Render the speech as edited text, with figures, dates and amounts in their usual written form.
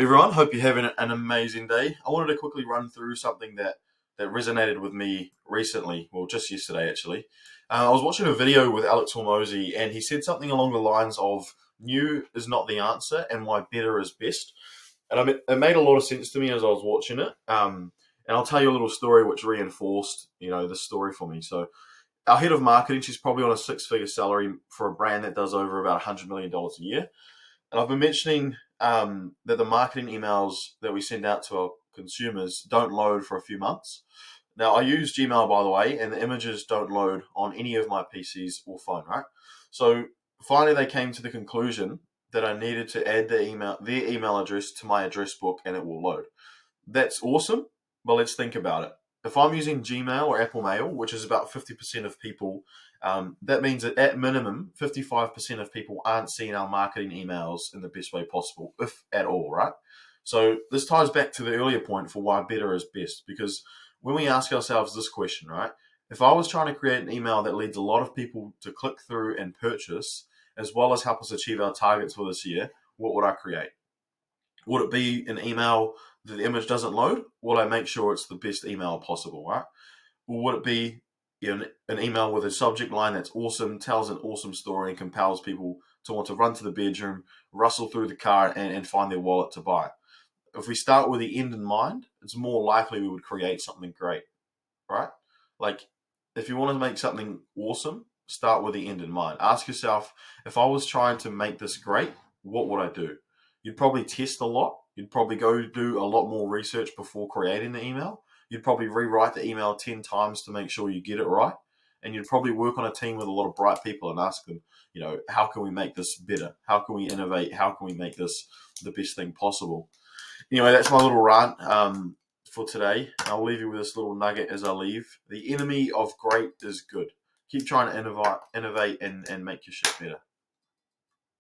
Everyone, hope you're having an amazing day. I wanted to quickly run through something that resonated with me recently, well, just yesterday actually. I was watching a video with Alex Hormozy, and he said something along the lines of "New is not the answer, and why better is best." And it made a lot of sense to me as I was watching it. And I'll tell you a little story which reinforced, this story for me. So, our head of marketing, she's probably on a six-figure salary for a brand that does over about $100 million a year. And I've been mentioning that the marketing emails that we send out to our consumers don't load for a few months. Now, I use Gmail, by the way, and the images don't load on any of my PCs or phone, right? So finally, they came to the conclusion that I needed to add their email address to my address book, and it will load. That's awesome, but let's think about it. If I'm using Gmail or Apple Mail, which is about 50% of people, that means that at minimum, 55% of people aren't seeing our marketing emails in the best way possible, if at all, right? So this ties back to the earlier point for why better is best, because when we ask ourselves this question, right? If I was trying to create an email that leads a lot of people to click through and purchase, as well as help us achieve our targets for this year, what would I create? Would it be an email that the image doesn't load? Will I make sure it's the best email possible, right? Or would it be an email with a subject line that's awesome, tells an awesome story, and compels people to want to run to the bedroom, rustle through the car, and find their wallet to buy? If we start with the end in mind, it's more likely we would create something great, right? Like, if you want to make something awesome, start with the end in mind. Ask yourself, if I was trying to make this great, what would I do? You'd probably test a lot. You'd probably go do a lot more research before creating the email. You'd probably rewrite the email 10 times to make sure you get it right. And you'd probably work on a team with a lot of bright people and ask them, how can we make this better? How can we innovate? How can we make this the best thing possible? Anyway, that's my little rant for today. I'll leave you with this little nugget as I leave. The enemy of great is good. Keep trying to innovate and make your shit better.